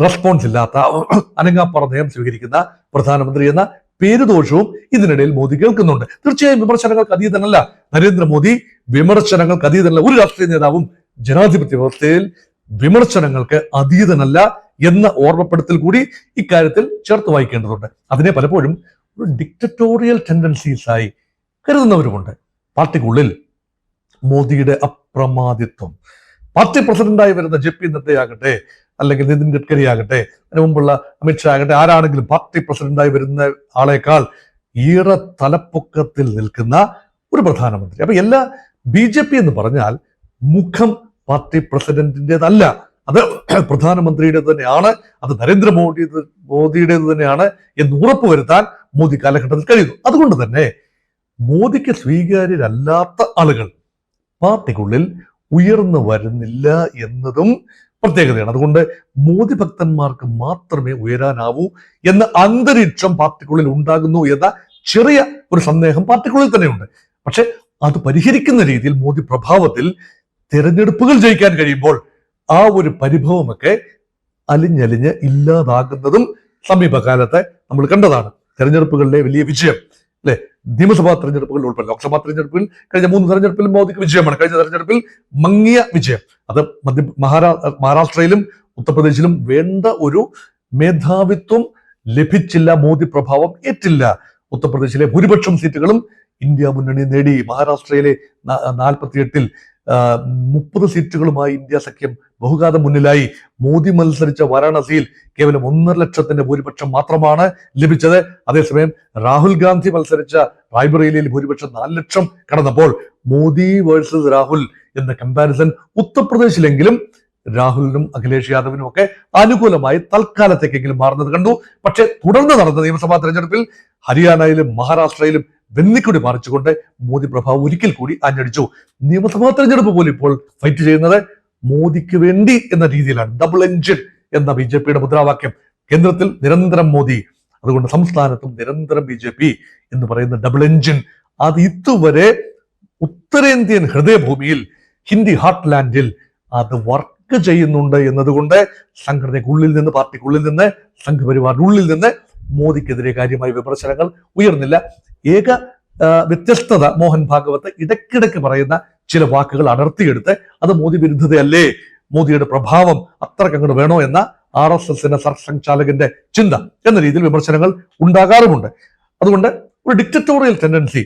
S1: റെസ്പോൺസ് ഇല്ലാത്ത, അനങ്ങാപ്പറ നയം സ്വീകരിക്കുന്ന പ്രധാനമന്ത്രി എന്ന പേരുദോഷവും ഇതിനിടയിൽ മോദി കേൾക്കുന്നുണ്ട്. തീർച്ചയായും വിമർശനങ്ങൾക്ക് അതീതനല്ല നരേന്ദ്രമോദി, വിമർശനങ്ങൾക്ക് അതീതനല്ല ഒരു രാഷ്ട്രീയ നേതാവും. ജനാധിപത്യ വ്യവസ്ഥയിൽ വിമർശനങ്ങൾക്ക് അതീതനല്ല എന്ന ഓർമ്മപ്പെടുത്തൽ കൂടി ഇക്കാര്യത്തിൽ ചേർത്ത് വായിക്കേണ്ടതുണ്ട്. അതിനെ പലപ്പോഴും ഒരു ഡിക്റ്ററ്റോറിയൽ ടെൻഡൻസീസായി കരുതുന്നവരുമുണ്ട്. പാർട്ടിക്കുള്ളിൽ മോദിയുടെ അപ്രമാദിത്വം, പാർട്ടി പ്രസിഡന്റായി വരുന്ന JP നദ്ദയാകട്ടെ, അല്ലെങ്കിൽ നിതിൻ ഗഡ്കരി ആകട്ടെ, അതിനു മുമ്പുള്ള അമിത്ഷാ ആകട്ടെ, ആരാണെങ്കിലും പാർട്ടി പ്രസിഡന്റായി വരുന്ന ആളെക്കാൾ ഏറെ തലപ്പൊക്കത്തിൽ നിൽക്കുന്ന ഒരു പ്രധാനമന്ത്രി. അപ്പൊ എല്ലാ BJP എന്ന് പറഞ്ഞാൽ മുഖം പാർട്ടി പ്രസിഡന്റിൻ്റെതല്ല, അത് പ്രധാനമന്ത്രിയുടെ തന്നെയാണ്, അത് മോദിയുടേത് തന്നെയാണ് എന്ന് ഉറപ്പുവരുത്താൻ മോദി കാലഘട്ടത്തിൽ കഴിയുന്നു. അതുകൊണ്ട് തന്നെ മോദിക്ക് സ്വീകാര്യരല്ലാത്ത ആളുകൾ പാർട്ടിക്കുള്ളിൽ ഉയർന്നു വരുന്നില്ല എന്നതും പ്രത്യേകതയാണ്. അതുകൊണ്ട് മോദി ഭക്തന്മാർക്ക് മാത്രമേ ഉയരാനാവൂ എന്ന അന്തരീക്ഷം പാർട്ടിക്കുള്ളിൽ ഉണ്ടാകുന്നു എന്ന ചെറിയ ഒരു സന്ദേഹം പാർട്ടിക്കുള്ളിൽ തന്നെയുണ്ട്. പക്ഷെ അത് പരിഹരിക്കുന്ന രീതിയിൽ മോദി പ്രഭാവത്തിൽ തിരഞ്ഞെടുപ്പുകൾ ജയിക്കാൻ കഴിയുമ്പോൾ ആ ഒരു പരിഭവമൊക്കെ അലിഞ്ഞലിഞ്ഞ് ഇല്ലാതാകുന്നതും സമീപകാലത്തെ നമ്മൾ കണ്ടതാണ്. തെരഞ്ഞെടുപ്പുകളിലെ വലിയ വിജയം അല്ലെ, നിയമസഭാ തെരഞ്ഞെടുപ്പുകളിൽ ഉൾപ്പെടെ ലോക്സഭാ തെരഞ്ഞെടുപ്പിൽ കഴിഞ്ഞ 3 തെരഞ്ഞെടുപ്പിൽ മോദിക്ക് വിജയമാണ്. കഴിഞ്ഞ തെരഞ്ഞെടുപ്പിൽ മങ്ങിയ വിജയം. അത് മഹാരാഷ്ട്രയിലും ഉത്തർപ്രദേശിലും വേണ്ട ഒരു മേധാവിത്വം ലഭിച്ചില്ല, മോദി പ്രഭാവം ഏറ്റില്ല. ഉത്തർപ്രദേശിലെ ഭൂരിപക്ഷം സീറ്റുകളും ഇന്ത്യ മുന്നണി നേടി. മഹാരാഷ്ട്രയിലെ 48-ൽ 30 സീറ്റുകളുമായി ഇന്ത്യ സഖ്യം ബഹുഘാതം മുന്നിലായി. മോദി മത്സരിച്ച വാരാണസിയിൽ കേവലം 1.5 ലക്ഷത്തിന്റെ ഭൂരിപക്ഷം മാത്രമാണ് ലഭിച്ചത്. അതേസമയം രാഹുൽ ഗാന്ധി മത്സരിച്ച റായ്ബറേലിയിൽ ഭൂരിപക്ഷം 4 ലക്ഷം കടന്നപ്പോൾ മോദി വേഴ്സസ് രാഹുൽ എന്ന കമ്പാരിസൺ ഉത്തർപ്രദേശിലെങ്കിലും രാഹുലിനും അഖിലേഷ് യാദവിനും ഒക്കെ അനുകൂലമായി തൽക്കാലത്തേക്കെങ്കിലും മാറുന്നത് കണ്ടു. പക്ഷെ തുടർന്ന് നടന്ന നിയമസഭാ തെരഞ്ഞെടുപ്പിൽ ഹരിയാനയിലും മഹാരാഷ്ട്രയിലും വെന്നിക്കൊടി മറിച്ചുകൊണ്ട് മോദി പ്രഭാവം ഒരിക്കൽ കൂടി ആഞ്ഞടിച്ചു. നിയമസഭാ തെരഞ്ഞെടുപ്പ് പോലും ഇപ്പോൾ ഫൈറ്റ് ചെയ്യുന്നത് മോദിക്ക് വേണ്ടി എന്ന രീതിയിലാണ്. ഡബിൾ എഞ്ചിൻ എന്ന BJPയുടെ മുദ്രാവാക്യം. കേന്ദ്രത്തിൽ നിരന്തരം മോദി, അതുകൊണ്ട് സംസ്ഥാനത്തും നിരന്തരം BJP എന്ന് പറയുന്ന ഡബിൾ എഞ്ചിൻ അത് ഇതുവരെ ഉത്തരേന്ത്യൻ ഹൃദയഭൂമിയിൽ, ഹിന്ദി ഹാർട്ട്ലാൻഡിൽ അത് വർക്ക് ചെയ്യുന്നുണ്ട് എന്നതുകൊണ്ട് സംഘടനയ്ക്കുള്ളിൽ നിന്ന്, പാർട്ടിക്കുള്ളിൽ നിന്ന്, സംഘപരിവാറിനുള്ളിൽ നിന്ന് മോദിക്കെതിരെ കാര്യമായ വിമർശനങ്ങൾ ഉയർന്നില്ല. ഏക വ്യത്യസ്തത മോഹൻ ഭാഗവത് ഇടയ്ക്കിടയ്ക്ക് പറയുന്ന ചില വാക്കുകൾ അടർത്തിയെടുത്ത് അത് മോദി വിരുദ്ധതയല്ലേ, മോദിയുടെ പ്രഭാവം അത്രയ്ക്ക് അങ്ങോട്ട് വേണോ എന്ന RSSന്റെ സർസംഘചാലകന്റെ ചിന്ത എന്ന രീതിയിൽ വിമർശനങ്ങൾ ഉണ്ടാകാറുമുണ്ട്. അതുകൊണ്ട് ഒരു ഡിക്റ്ററ്റോറിയൽ ടെൻഡൻസി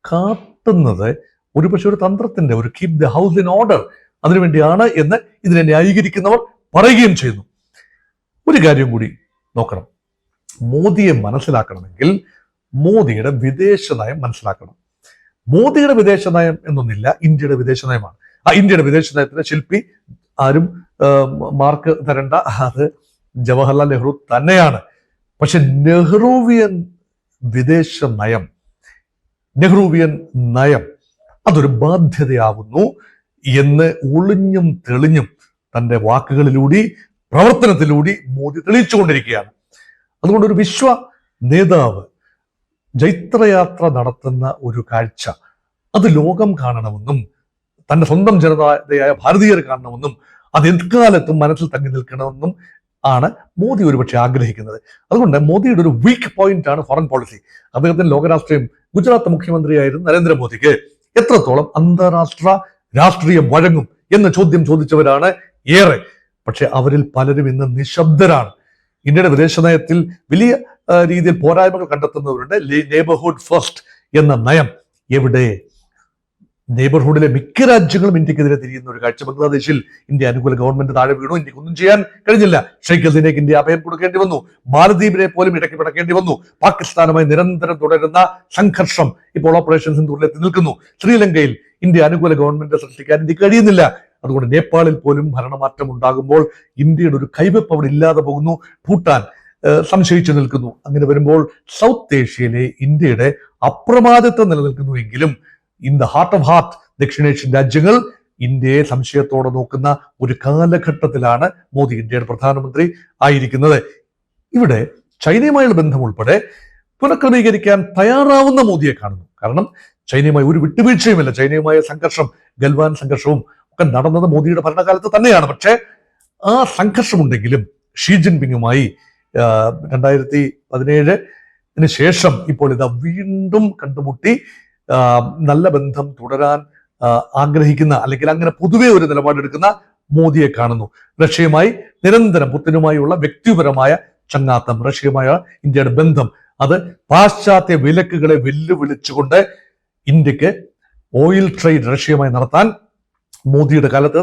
S1: കാട്ടുന്നത് ഒരുപക്ഷെ ഒരു തന്ത്രത്തിന്റെ, ഒരു keep the house in order അതിനുവേണ്ടിയാണ് എന്ന് ഇതിനെ ന്യായീകരിക്കുന്നവർ പറയുകയും ചെയ്യുന്നു. ഒരു കാര്യം കൂടി നോക്കണം, മോദിയെ മനസ്സിലാക്കണമെങ്കിൽ മോദിയുടെ വിദേശ നയം മനസ്സിലാക്കണം. മോദിയുടെ വിദേശ നയം എന്നൊന്നില്ല, ഇന്ത്യയുടെ വിദേശ നയമാണ്. ആ ഇന്ത്യയുടെ വിദേശ നയത്തിന്റെ ശില്പി ആരും മാർക്ക് തരണ്ട, അത് ജവഹർലാൽ നെഹ്റു തന്നെയാണ്. പക്ഷെ നെഹ്റുവിയൻ വിദേശ നയം, നെഹ്റുവിയൻ നയം അതൊരു ബാധ്യതയാവുന്നു എന്ന് ഒളിഞ്ഞും തെളിഞ്ഞും തന്റെ വാക്കുകളിലൂടെ, പ്രവർത്തനത്തിലൂടെ മോദി തെളിയിച്ചുകൊണ്ടിരിക്കുകയാണ്. അതുകൊണ്ട് ഒരു വിശ്വ നേതാവ് ജൈത്രയാത്ര നടത്തുന്ന ഒരു കാഴ്ച അത് ലോകം കാണണമെന്നും തന്റെ സ്വന്തം ജനതയായ ഭാരതീയർ കാണണമെന്നും അത് എക്കാലത്തും മനസ്സിൽ തങ്ങി നിൽക്കണമെന്നും ആണ് മോദി ഒരുപക്ഷെ ആഗ്രഹിക്കുന്നത്. അതുകൊണ്ട് മോദിയുടെ ഒരു വീക്ക് പോയിന്റ് ആണ് ഫോറിൻ പോളിസി. അദ്ദേഹത്തിന് ലോകരാഷ്ട്രീയം, ഗുജറാത്ത് മുഖ്യമന്ത്രിയായിരുന്ന നരേന്ദ്രമോദിക്ക് എത്രത്തോളം അന്താരാഷ്ട്ര രാഷ്ട്രീയം വഴങ്ങും എന്ന ചോദ്യം ചോദിച്ചവരാണ് ഏറെ. പക്ഷെ അവരിൽ പലരും ഇന്ന് നിശബ്ദരാണ്. ഇന്ത്യയുടെ വിദേശ നയത്തിൽ വലിയ രീതിയിൽ പോരായ്മകൾ കണ്ടെത്തുന്നവരുണ്ട്. നെയ്ബർഹുഡ് ഫസ്റ്റ് എന്ന നയം എവിടെ? നെയ്ബർഹുഡിലെ മിക്ക രാജ്യങ്ങളും ഇന്ത്യക്കെതിരെ തിരിയുന്ന ഒരു കാഴ്ച. ബംഗ്ലാദേശിൽ ഇന്ത്യ അനുകൂല ഗവൺമെന്റ് താഴെ വീണു, ഇന്ത്യക്ക് ഒന്നും ചെയ്യാൻ കഴിഞ്ഞില്ല. ഷെയ്ഖ് ഹസീനയ്ക്ക് ഇന്ത്യ അഭയം കൊടുക്കേണ്ടി വന്നു. മാലദ്വീപിനെ പോലും ഇടയ്ക്ക് പിടക്കേണ്ടി വന്നു. പാകിസ്ഥാനുമായി നിരന്തരം തുടരുന്ന സംഘർഷം ഇപ്പോൾ ഓപ്പറേഷൻ സിന്ദൂറിലെത്തി നിൽക്കുന്നു. ശ്രീലങ്കയിൽ ഇന്ത്യ അനുകൂല ഗവൺമെന്റ് സൃഷ്ടിക്കാൻ ഇന്ത്യക്ക് കഴിയുന്നില്ല. അതുകൊണ്ട് നേപ്പാളിൽ പോലും ഭരണമാറ്റം ഉണ്ടാകുമ്പോൾ ഇന്ത്യയുടെ ഒരു കൈവെപ്പ് അവിടെ ഇല്ലാതെ പോകുന്നു. ഭൂട്ടാൻ സംശയിച്ചു നിൽക്കുന്നു. അങ്ങനെ വരുമ്പോൾ സൗത്ത് ഏഷ്യയിലെ ഇന്ത്യയുടെ അപ്രമാദിത്വം നിലനിൽക്കുന്നുവെങ്കിലും in the heart of heart ദക്ഷിണേഷ്യൻ രാജ്യങ്ങൾ ഇന്ത്യയെ സംശയത്തോടെ നോക്കുന്ന ഒരു കാലഘട്ടത്തിലാണ് മോദി ഇന്ത്യയുടെ പ്രധാനമന്ത്രി ആയിരിക്കുന്നത്. ഇവിടെ ചൈനയുമായുള്ള ബന്ധം ഉൾപ്പെടെ പുനഃക്രമീകരിക്കാൻ തയ്യാറാവുന്ന മോദിയെ കാണുന്നു. കാരണം ചൈനയുമായി ഒരു വിട്ടുവീഴ്ചയുമില്ല. ചൈനയുമായ സംഘർഷം, ഗൽവാൻ സംഘർഷവും ഒക്കെ നടന്നത് മോദിയുടെ ഭരണകാലത്ത് തന്നെയാണ്. പക്ഷേ ആ സംഘർഷമുണ്ടെങ്കിലും ഷീ ജിൻപിങ്ങുമായി 2017 ശേഷം ഇപ്പോൾ ഇതാ വീണ്ടും കണ്ടുമുട്ടി നല്ല ബന്ധം തുടരാൻ ആഗ്രഹിക്കുന്ന, അല്ലെങ്കിൽ അങ്ങനെ പൊതുവെ ഒരു നിലപാടെടുക്കുന്ന മോദിയെ കാണുന്നു. റഷ്യയുമായി നിരന്തരം പുത്തിനുമായുള്ള വ്യക്തിപരമായ ചങ്ങാത്തം, റഷ്യയുമായ ഇന്ത്യയുടെ ബന്ധം, അത് പാശ്ചാത്യ വിലക്കുകളെ വെല്ലുവിളിച്ചുകൊണ്ട് ഇന്ത്യക്ക് ഓയിൽ ട്രേഡ് റഷ്യയുമായി നടത്താൻ മോദിയുടെ കാലത്ത്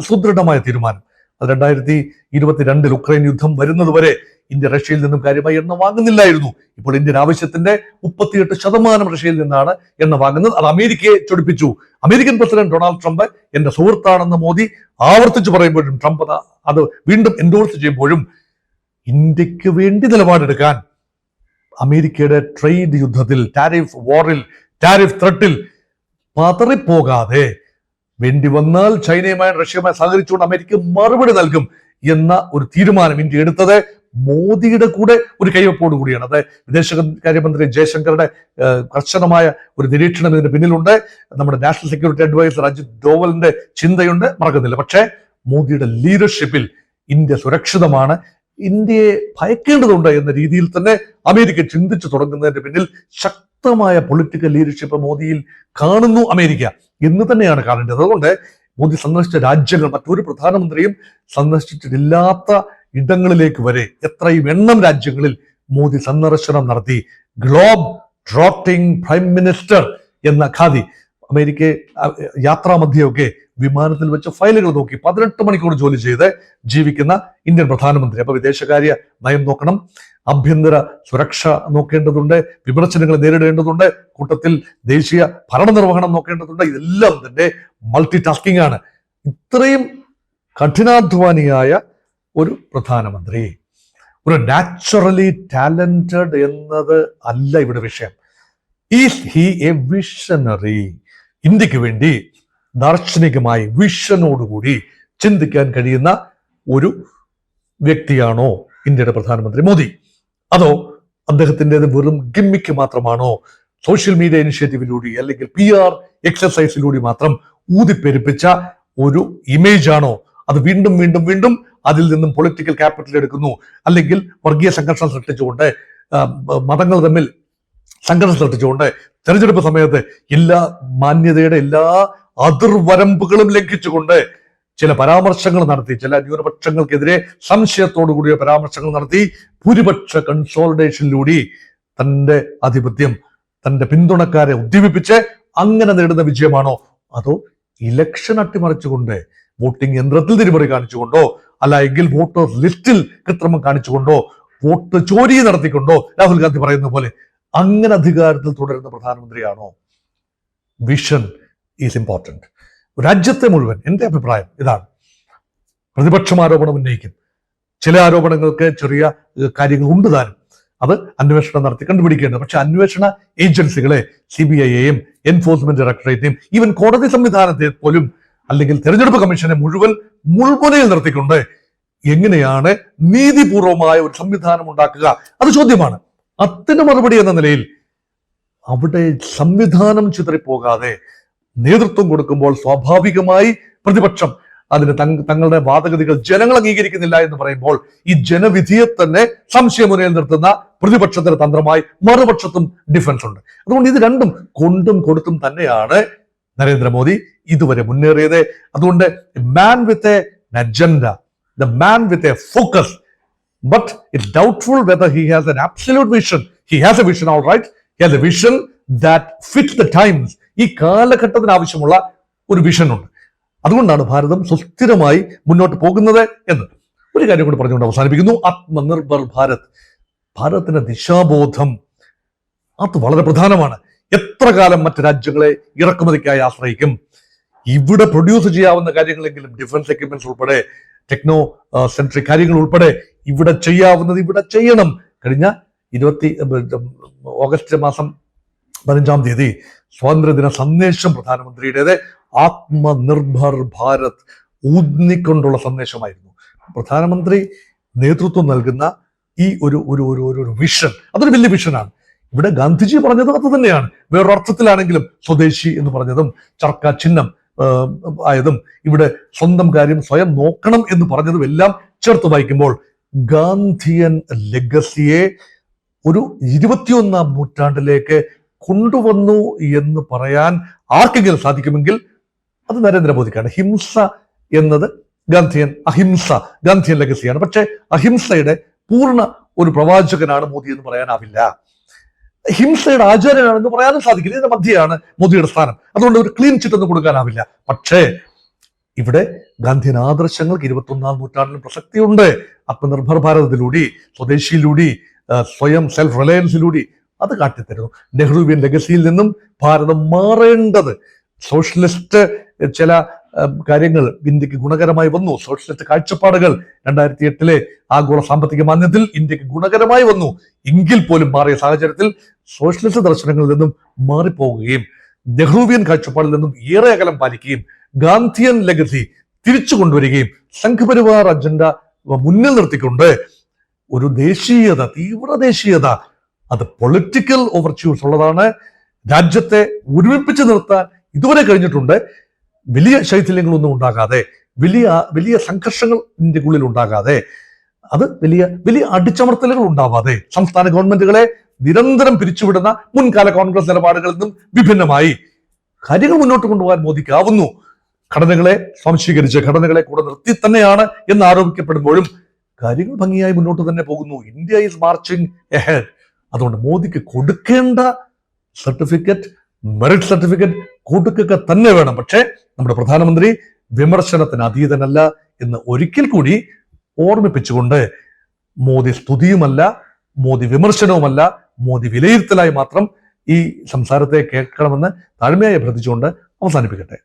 S1: സുദൃഢമായ തീരുമാനം. അത് 2022 ഉക്രൈൻ യുദ്ധം വരുന്നതുവരെ ഇന്ത്യ റഷ്യയിൽ നിന്നും കാര്യമായി എണ്ണ വാങ്ങുന്നില്ലായിരുന്നു. ഇപ്പോൾ ഇന്ത്യൻ ആവശ്യത്തിന്റെ 38% റഷ്യയിൽ നിന്നാണ് എണ്ണ വാങ്ങുന്നത്. അത് അമേരിക്കയെ ചൊടിപ്പിച്ചു. അമേരിക്കൻ പ്രസിഡന്റ് ഡൊണാൾഡ് ട്രംപ് എന്റെ സുഹൃത്താണെന്ന് മോദി ആവർത്തിച്ചു പറയുമ്പോഴും, ട്രംപ് അത് വീണ്ടും എൻഡോഴ്സ് ചെയ്യുമ്പോഴും ഇന്ത്യക്ക് വേണ്ടി നിലപാടെടുക്കാൻ അമേരിക്കയുടെ ട്രേഡ് യുദ്ധത്തിൽ, ടാരിഫ് വാറിൽ, ടാരിഫ് ത്രെട്ടിൽ പതറിപ്പോകാതെ വേണ്ടി വന്നാൽ ചൈനയുമായി റഷ്യയുമായി സഹകരിച്ചുകൊണ്ട് അമേരിക്ക മറുപടി നൽകും എന്ന ഒരു തീരുമാനം ഇന്ത്യ എടുത്തത് മോദിയുടെ കൂടെ ഒരു കൈവപ്പോട് കൂടിയാണ്. അത് വിദേശകാര്യമന്ത്രി ജയശങ്കറുടെ കർശനമായ ഒരു നിരീക്ഷണം ഇതിന് പിന്നിലുണ്ട്. നമ്മുടെ നാഷണൽ സെക്യൂരിറ്റി അഡ്വൈസർ അജിത് ഡോവലിന്റെ ചിന്തയുണ്ട്, മറക്കുന്നില്ല. പക്ഷേ മോദിയുടെ ലീഡർഷിപ്പിൽ ഇന്ത്യ സുരക്ഷിതമാണ്, ഇന്ത്യയെ ഭയക്കേണ്ടതുണ്ട് എന്ന രീതിയിൽ തന്നെ അമേരിക്ക ചിന്തിച്ചു തുടങ്ങുന്നതിന്റെ പിന്നിൽ ശക്തമായ പൊളിറ്റിക്കൽ ലീഡർഷിപ്പ് മോദിയിൽ കാണുന്നു അമേരിക്ക എന്ന് തന്നെയാണ് കാണേണ്ടത്. അതുകൊണ്ട് മോദി സന്ദർശിച്ച രാജ്യങ്ങൾ മറ്റൊരു പ്രധാനമന്ത്രിയും സന്ദർശിച്ചിട്ടില്ലാത്ത ഇടങ്ങളിലേക്ക് വരെ, എത്രയും എണ്ണം രാജ്യങ്ങളിൽ മോദി സന്ദർശനം നടത്തി. ഗ്ലോബ് ട്രോട്ടിംഗ് പ്രൈം മിനിസ്റ്റർ എന്ന ഖാദി. അമേരിക്ക യാത്രാമധ്യമൊക്കെ വിമാനത്തിൽ വെച്ച് ഫയലുകൾ നോക്കി 18 മണിക്കൂർ ജോലി ചെയ്ത് ജീവിക്കുന്ന ഇന്ത്യൻ പ്രധാനമന്ത്രി. അപ്പൊ വിദേശകാര്യ നയം നോക്കണം, ആഭ്യന്തര സുരക്ഷ നോക്കേണ്ടതുണ്ട്, വിമർശനങ്ങൾ നേരിടേണ്ടതുണ്ട്, കൂട്ടത്തിൽ ദേശീയ ഭരണനിർവഹണം നോക്കേണ്ടതുണ്ട്. ഇതെല്ലാം തന്നെ മൾട്ടി ടാസ്കിംഗ് ആണ്. ഇത്രയും കഠിനാധ്വാനിയായ ഒരു പ്രധാനമന്ത്രി, ഒരു നാച്ചുറലി ടാലന്റഡ് എന്നത് അല്ല ഇവിടെ വിഷയം. Is he A visionary? ഇന്ത്യക്ക് വേണ്ടി ദാർശനികമായി വിഷനോടുകൂടി ചിന്തിക്കാൻ കഴിയുന്ന ഒരു വ്യക്തിയാണോ ഇന്ത്യയുടെ പ്രധാനമന്ത്രി മോദി? അതോ അദ്ദേഹത്തിൻ്റെത് വെറും ഗിമ്മിക്ക് മാത്രമാണോ? സോഷ്യൽ മീഡിയ ഇനിഷ്യേറ്റീവിലൂടെ അല്ലെങ്കിൽ PR എക്സസൈസിലൂടെ മാത്രം ഊതിപ്പെരുപ്പിച്ച ഒരു ഇമേജ് ആണോ? അത് വീണ്ടും വീണ്ടും വീണ്ടും അതിൽ നിന്നും പൊളിറ്റിക്കൽ ക്യാപിറ്റൽ എടുക്കുന്നു, അല്ലെങ്കിൽ വർഗീയ സംഘർഷം സൃഷ്ടിച്ചുകൊണ്ട്, മതങ്ങൾ തമ്മിൽ സംഘർഷം സൃഷ്ടിച്ചുകൊണ്ട് തെരഞ്ഞെടുപ്പ് സമയത്ത് എല്ലാ മാന്യതയുടെ എല്ലാ അതിർവരമ്പുകളും ലംഘിച്ചുകൊണ്ട് ചില പരാമർശങ്ങൾ നടത്തി, ചില ന്യൂനപക്ഷങ്ങൾക്കെതിരെ സംശയത്തോടു കൂടിയ പരാമർശങ്ങൾ നടത്തി ഭൂരിപക്ഷ കൺസോളിഡേഷനിലൂടെ തന്റെ ആധിപത്യം, തന്റെ പിന്തുണക്കാരെ ഉദ്ദീപിപ്പിച്ച് അങ്ങനെ നേടുന്ന വിജയമാണോ? അതോ ഇലക്ഷൻ അട്ടിമറിച്ചുകൊണ്ട്, വോട്ടിംഗ് യന്ത്രത്തിൽ തിരിമറി കാണിച്ചുകൊണ്ടോ, അല്ല എങ്കിൽ വോട്ടേഴ്സ് ലിസ്റ്റിൽ കൃത്രിമം കാണിച്ചുകൊണ്ടോ, വോട്ട് ചോരി നടത്തിക്കൊണ്ടോ, രാഹുൽ ഗാന്ധി പറയുന്ന പോലെ അങ്ങനെ അധികാരത്തിൽ തുടരുന്ന പ്രധാനമന്ത്രിയാണോ? Vision is important. രാജ്യത്തെ മുഴുവൻ, എന്റെ അഭിപ്രായം ഇതാണ്. പ്രതിപക്ഷം ആരോപണം ഉന്നയിക്കും, ചില ആരോപണങ്ങൾക്ക് ചെറിയ കാര്യങ്ങൾ ഉണ്ട് താനും, അത് അന്വേഷണം നടത്തി കണ്ടുപിടിക്കേണ്ടത്. പക്ഷെ അന്വേഷണ ഏജൻസികളെ, CBIയെയും എൻഫോഴ്സ്മെന്റ് ഡയറക്ടറേറ്റിനെയും ഈവൻ കോടതി സംവിധാനത്തെ പോലും, അല്ലെങ്കിൽ തെരഞ്ഞെടുപ്പ് കമ്മീഷനെ മുഴുവൻ മുൾമുനയിൽ നിർത്തിക്കൊണ്ട് എങ്ങനെയാണ് നീതിപൂർവമായ ഒരു സംവിധാനം ഉണ്ടാക്കുക, അത് ചോദ്യമാണ്. അതിന് മറുപടി എന്ന നിലയിൽ അവിടെ സംവിധാനം ചിതറിപ്പോകാതെ നേതൃത്വം കൊടുക്കുമ്പോൾ സ്വാഭാവികമായി പ്രതിപക്ഷം അതിന് തങ്ങളുടെ വാദഗതികൾ ജനങ്ങൾ അംഗീകരിക്കുന്നില്ല എന്ന് പറയുമ്പോൾ ഈ ജനവിധിയെ തന്നെ സംശയമുനയിൽ നിർത്തുന്ന പ്രതിപക്ഷത്തിന്റെ തന്ത്രമായി മറുപക്ഷത്തും ഡിഫൻസ് ഉണ്ട്. അതുകൊണ്ട് ഇത് രണ്ടും കൊണ്ടും കൊടുത്തും തന്നെയാണ് നരേന്ദ്രമോദി ഇതുവരെ മുന്നേറിയത്. അതുകൊണ്ട് man with an agenda, the man with a focus, but it's doubtful whether he has an absolute vision. He has a vision, all right. He has a vision that fits the times. ഈ കാലഘട്ടത്തിന് ആവശ്യമുള്ള ഒരു vision ഉണ്ട്. അതുകൊണ്ടാണ് ഭാരതം സുസ്ഥിരമായി മുന്നോട്ട് പോകുന്നത് എന്ന് ഒരു കാര്യം കൂടി പറഞ്ഞുകൊണ്ട് അവസാനിപ്പിക്കുന്നു. ആത്മനിർഭർ ഭാരത്, ഭാരതത്തിന്റെ ദിശാബോധം അത് വളരെ പ്രധാനമാണ്. എത്ര കാലം മറ്റ് രാജ്യങ്ങളെ ഇറക്കുമതിക്കായി ആശ്രയിക്കും? ഇവിടെ പ്രൊഡ്യൂസ് ചെയ്യാവുന്ന കാര്യങ്ങളെങ്കിലും, ഡിഫൻസ് എക്യുപ്മെന്റ്സ് ഉൾപ്പെടെ, ടെക്നോ സെൻട്രിക് കാര്യങ്ങൾ ഉൾപ്പെടെ ഇവിടെ ചെയ്യാവുന്നത് ഇവിടെ ചെയ്യണം. കഴിഞ്ഞ ഓഗസ്റ്റ് മാസം 15-ാം തീയതി സ്വാതന്ത്ര്യദിന സന്ദേശം പ്രധാനമന്ത്രിയുടേത് ആത്മനിർഭർ ഭാരത് ഊന്നിക്കൊണ്ടുള്ള സന്ദേശമായിരുന്നു. പ്രധാനമന്ത്രി നേതൃത്വം നൽകുന്ന ഈ ഒരു വിഷൻ, അതൊരു വലിയ വിഷനാണ്. ഇവിടെ ഗാന്ധിജി പറഞ്ഞതും അത് തന്നെയാണ്. വേറൊരർത്ഥത്തിലാണെങ്കിലും സ്വദേശി എന്ന് പറഞ്ഞതും ചർക്ക ചിഹ്നം ആയതും ഇവിടെ സ്വന്തം കാര്യം സ്വയം നോക്കണം എന്ന് പറഞ്ഞതും എല്ലാം ചേർത്ത് വായിക്കുമ്പോൾ ഗാന്ധിയൻ ലെഗസിയെ ഒരു 21-ാം നൂറ്റാണ്ടിലേക്ക് കൊണ്ടുവന്നു എന്ന് പറയാൻ ആർക്കെങ്കിലും സാധിക്കുമെങ്കിൽ അത് നരേന്ദ്രമോദിക്കാണ്. ഹിംസ എന്നത് ഗാന്ധിയൻ ലെഗസിയാണ്. പക്ഷെ അഹിംസയുടെ പൂർണ്ണ ഒരു പ്രവാചകനാണ് മോദി എന്ന് പറയാനാവില്ല. ഹിംസയുടെ ആചാര്യനാണെന്ന് പറയാനും സാധിക്കില്ല. ഇതിന്റെ മധ്യയാണ് മോദിയുടെ സ്ഥാനം. അതുകൊണ്ട് ഒരു ക്ലീൻ ചിറ്റ് ഒന്നും കൊടുക്കാനാവില്ല. പക്ഷേ ഇവിടെ ഗാന്ധിയൻ ആദർശങ്ങൾക്ക് 21-ാം നൂറ്റാണ്ടിലും പ്രസക്തിയുണ്ട്. ആത്മനിർഭർ ഭാരതത്തിലൂടെ, സ്വദേശിയിലൂടെ, സ്വയം സെൽഫ് റിലയൻസിലൂടെ അത് കാട്ടിത്തരുന്നു. നെഹ്റുവിയൻ ലെഗസിയിൽ നിന്നും ഭാരതം മാറേണ്ടത്, സോഷ്യലിസ്റ്റ് ചില കാര്യങ്ങൾ ഇന്ത്യക്ക് ഗുണകരമായി വന്നു. സോഷ്യലിസ്റ്റ് കാഴ്ചപ്പാടുകൾ 2008 ആഗോള സാമ്പത്തിക മാന്ദ്യത്തിൽ ഇന്ത്യക്ക് ഗുണകരമായി വന്നു. എങ്കിൽ പോലും മാറിയ സാഹചര്യത്തിൽ സോഷ്യലിസ്റ്റ് ദർശനങ്ങളിൽ നിന്നും മാറിപ്പോവുകയും നെഹ്റുവിയൻ കാഴ്ചപ്പാടിൽ നിന്നും ഏറെ അകലം പാലിക്കുകയും ഗാന്ധിയൻ ലെഗസി തിരിച്ചു കൊണ്ടുവരികയും സംഘപരിവാർ അജണ്ട മുന്നിൽ നിർത്തിക്കൊണ്ട് ഒരു ദേശീയത, തീവ്ര ദേശീയത, അത് പൊളിറ്റിക്കൽ ഓവർച്യൂസ് ഉള്ളതാണ്. രാജ്യത്തെ ഒരുമിപ്പിച്ച് നിർത്താൻ ഇതുവരെ കഴിഞ്ഞിട്ടുണ്ട്. വലിയ ശൈഥില്യങ്ങളൊന്നും ഉണ്ടാകാതെ, വലിയ സംഘർഷങ്ങൾ ഇന്ത്യക്കുള്ളിൽ ഉണ്ടാകാതെ, അത് വലിയ അടിച്ചമർത്തലുകൾ ഉണ്ടാവാതെ, സംസ്ഥാന ഗവൺമെന്റുകളെ നിരന്തരം പിരിച്ചുവിടുന്ന മുൻകാല കോൺഗ്രസ് നിലപാടുകളിൽ നിന്നും വിഭിന്നമായി കാര്യങ്ങൾ മുന്നോട്ട് കൊണ്ടുപോകാൻ മോദിക്കാവുന്നു. ഘടനകളെ സ്വാംശീകരിച്ച് ഘടനകളെ കൂടെ നിർത്തി തന്നെയാണ് എന്ന് ആരോപിക്കപ്പെടുമ്പോഴും കാര്യങ്ങൾ ഭംഗിയായി മുന്നോട്ട് തന്നെ പോകുന്നു. India is marching ahead. അതുകൊണ്ട് മോദിക്ക് കൊടുക്കേണ്ട സർട്ടിഫിക്കറ്റ്, മെറിറ്റ് സർട്ടിഫിക്കറ്റ് കൊടുക്കുക തന്നെ വേണം. പക്ഷേ നമ്മുടെ പ്രധാനമന്ത്രി വിമർശനത്തിന് അതീതനല്ല എന്ന് ഒരിക്കൽ കൂടി ഓർമ്മിപ്പിച്ചുകൊണ്ട് മോദി സ്തുതിയുമല്ല, മോദി വിമർശനവുമല്ല, മോദി വിലയിരുത്തലായി മാത്രം ഈ സംസാരത്തെ കേൾക്കണമെന്ന് താഴ്മയായി അഭ്യർത്ഥിച്ചുകൊണ്ട് അവസാനിപ്പിക്കട്ടെ.